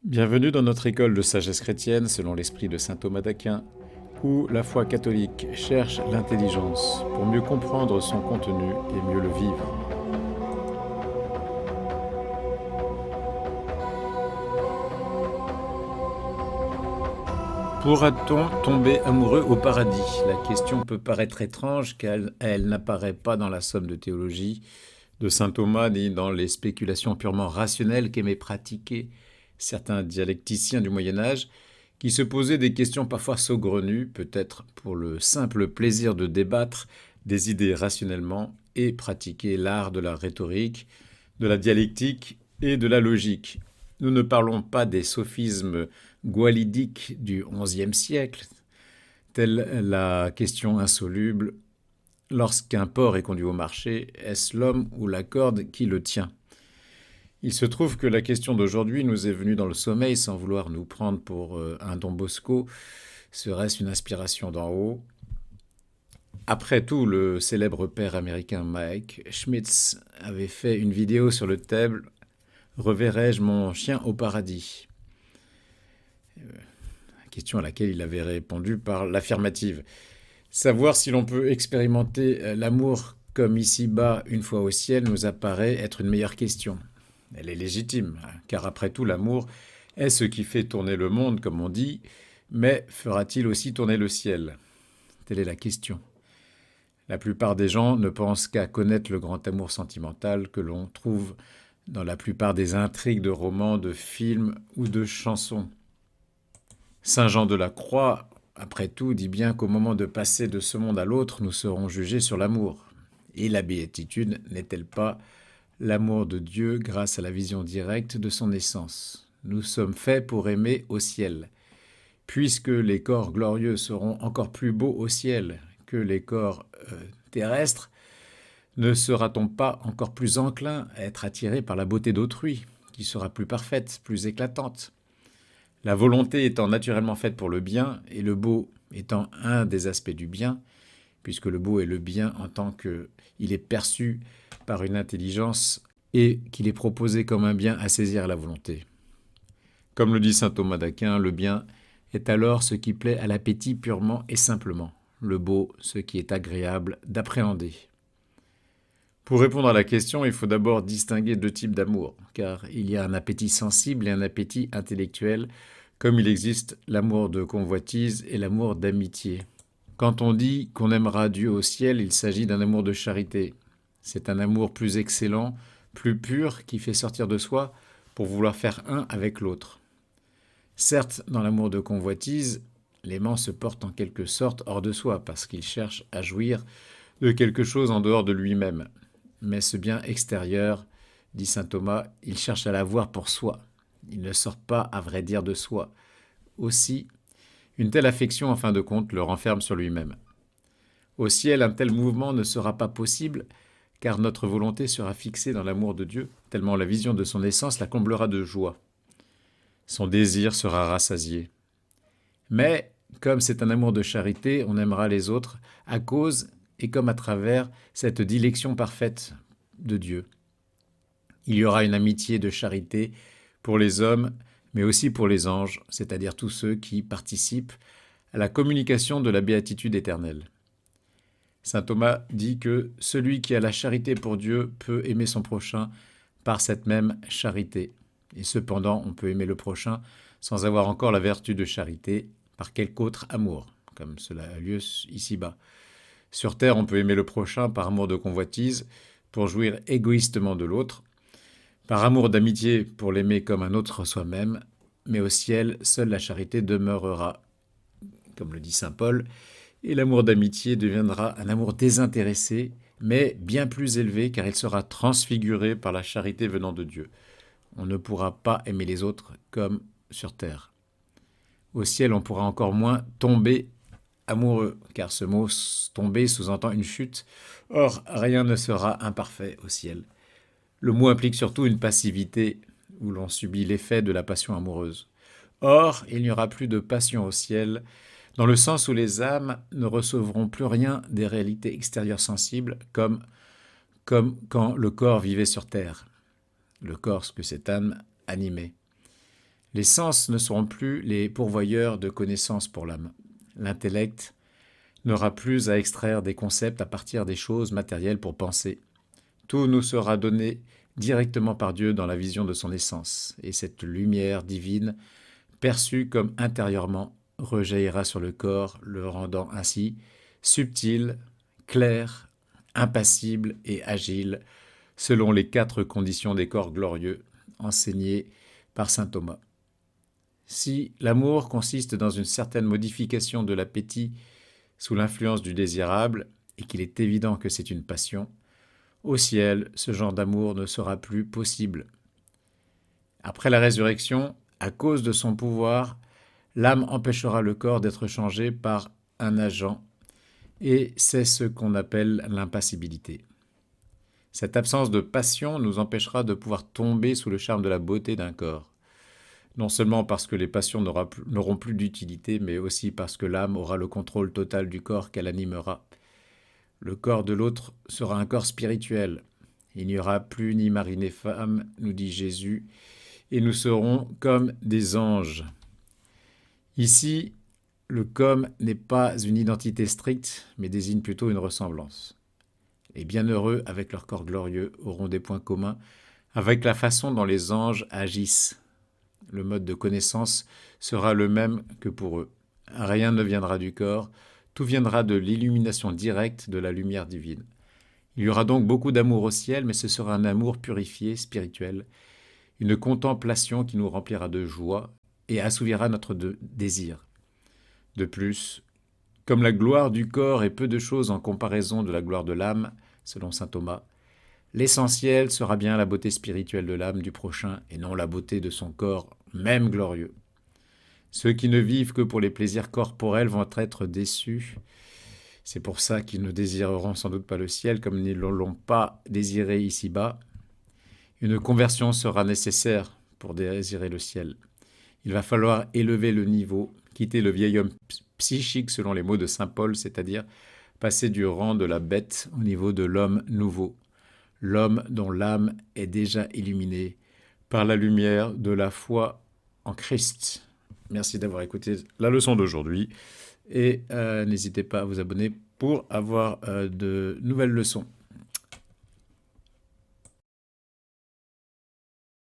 Bienvenue dans notre école de sagesse chrétienne selon l'esprit de saint Thomas d'Aquin, où la foi catholique cherche l'intelligence pour mieux comprendre son contenu et mieux le vivre. Pourra-t-on tomber amoureux au paradis? La question peut paraître étrange car elle n'apparaît pas dans la somme de théologie de saint Thomas ni dans les spéculations purement rationnelles qu'aimaient pratiquer certains dialecticiens du Moyen Âge qui se posaient des questions parfois saugrenues, peut-être pour le simple plaisir de débattre des idées rationnellement et pratiquer l'art de la rhétorique, de la dialectique et de la logique. Nous ne parlons pas des sophismes goualidiques du XIe siècle, telle la question insoluble: lorsqu'un porc est conduit au marché, est-ce l'homme ou la corde qui le tient? Il se trouve que la question d'aujourd'hui nous est venue dans le sommeil sans vouloir nous prendre pour un Don Bosco. Serait-ce une inspiration d'en haut? Après tout, le célèbre père américain Mike Schmitz avait fait une vidéo sur le thème « Reverrai-je mon chien au paradis ?» Question à laquelle il avait répondu par l'affirmative. Savoir si l'on peut expérimenter l'amour comme ici-bas une fois au ciel nous apparaît être une meilleure question. Elle est légitime, car après tout, l'amour est ce qui fait tourner le monde, comme on dit, mais fera-t-il aussi tourner le ciel? Telle est la question. La plupart des gens ne pensent qu'à connaître le grand amour sentimental que l'on trouve dans la plupart des intrigues de romans, de films ou de chansons. Saint Jean de la Croix, après tout, dit bien qu'au moment de passer de ce monde à l'autre, nous serons jugés sur l'amour. Et la béatitude n'est-elle pas l'amour de Dieu grâce à la vision directe de son essence? Nous sommes faits pour aimer au ciel. Puisque les corps glorieux seront encore plus beaux au ciel que les corps terrestres, ne sera-t-on pas encore plus enclin à être attiré par la beauté d'autrui, qui sera plus parfaite, plus éclatante? La volonté étant naturellement faite pour le bien, et le beau étant un des aspects du bien, puisque le beau est le bien en tant qu'il est perçu par une intelligence et qu'il est proposé comme un bien à saisir à la volonté. Comme le dit saint Thomas d'Aquin, le bien est alors ce qui plaît à l'appétit purement et simplement, le beau ce qui est agréable d'appréhender. Pour répondre à la question, il faut d'abord distinguer deux types d'amour, car il y a un appétit sensible et un appétit intellectuel, comme il existe l'amour de convoitise et l'amour d'amitié. Quand on dit qu'on aimera Dieu au ciel, il s'agit d'un amour de charité. C'est un amour plus excellent, plus pur, qui fait sortir de soi pour vouloir faire un avec l'autre. Certes, dans l'amour de convoitise, l'aimant se porte en quelque sorte hors de soi, parce qu'il cherche à jouir de quelque chose en dehors de lui-même. Mais ce bien extérieur, dit saint Thomas, il cherche à l'avoir pour soi. Il ne sort pas, à vrai dire, de soi. Aussi, une telle affection, en fin de compte, le renferme sur lui-même. Au ciel, un tel mouvement ne sera pas possible, car notre volonté sera fixée dans l'amour de Dieu, tellement la vision de son essence la comblera de joie. Son désir sera rassasié. Mais, comme c'est un amour de charité, on aimera les autres à cause et comme à travers cette dilection parfaite de Dieu. Il y aura une amitié de charité pour les hommes, mais aussi pour les anges, c'est-à-dire tous ceux qui participent à la communication de la béatitude éternelle. Saint Thomas dit que celui qui a la charité pour Dieu peut aimer son prochain par cette même charité. Et cependant, on peut aimer le prochain sans avoir encore la vertu de charité par quelque autre amour, comme cela a lieu ici-bas. Sur terre, on peut aimer le prochain par amour de convoitise, pour jouir égoïstement de l'autre, par amour d'amitié pour l'aimer comme un autre soi-même, mais au ciel, seule la charité demeurera, comme le dit saint Paul, et l'amour d'amitié deviendra un amour désintéressé, mais bien plus élevé, car il sera transfiguré par la charité venant de Dieu. On ne pourra pas aimer les autres comme sur terre. Au ciel, on pourra encore moins tomber amoureux, car ce mot tomber sous-entend une chute. Or, rien ne sera imparfait au ciel. Le mot implique surtout une passivité, où l'on subit l'effet de la passion amoureuse. Or, il n'y aura plus de passion au ciel, dans le sens où les âmes ne recevront plus rien des réalités extérieures sensibles, comme quand le corps vivait sur terre. Le corps, ce que cette âme animait. Les sens ne seront plus les pourvoyeurs de connaissances pour l'âme. L'intellect n'aura plus à extraire des concepts à partir des choses matérielles pour penser. Tout nous sera donné directement par Dieu dans la vision de son essence, et cette lumière divine, perçue comme intérieurement, rejaillira sur le corps, le rendant ainsi subtil, clair, impassible et agile, selon les 4 conditions des corps glorieux enseignées par saint Thomas. Si l'amour consiste dans une certaine modification de l'appétit sous l'influence du désirable, et qu'il est évident que c'est une passion, au ciel, ce genre d'amour ne sera plus possible. Après la résurrection, à cause de son pouvoir, l'âme empêchera le corps d'être changé par un agent, et c'est ce qu'on appelle l'impassibilité. Cette absence de passion nous empêchera de pouvoir tomber sous le charme de la beauté d'un corps. Non seulement parce que les passions n'auront plus d'utilité, mais aussi parce que l'âme aura le contrôle total du corps qu'elle animera. Le corps de l'autre sera un corps spirituel. Il n'y aura plus ni mari ni femme, nous dit Jésus, et nous serons comme des anges. Ici, le comme n'est pas une identité stricte, mais désigne plutôt une ressemblance. Les bienheureux, avec leur corps glorieux, auront des points communs avec la façon dont les anges agissent. Le mode de connaissance sera le même que pour eux. Rien ne viendra du corps, tout viendra de l'illumination directe de la lumière divine. Il y aura donc beaucoup d'amour au ciel, mais ce sera un amour purifié, spirituel, une contemplation qui nous remplira de joie et assouvira notre désir. De plus, comme la gloire du corps est peu de choses en comparaison de la gloire de l'âme, selon saint Thomas, l'essentiel sera bien la beauté spirituelle de l'âme du prochain et non la beauté de son corps, même glorieux. Ceux qui ne vivent que pour les plaisirs corporels vont être déçus. C'est pour ça qu'ils ne désireront sans doute pas le ciel comme ils ne l'ont pas désiré ici-bas. Une conversion sera nécessaire pour désirer le ciel. Il va falloir élever le niveau, quitter le vieil homme psychique selon les mots de saint Paul, c'est-à-dire passer du rang de la bête au niveau de l'homme nouveau. L'homme dont l'âme est déjà illuminée par la lumière de la foi en Christ. Merci d'avoir écouté la leçon d'aujourd'hui et n'hésitez pas à vous abonner pour avoir de nouvelles leçons.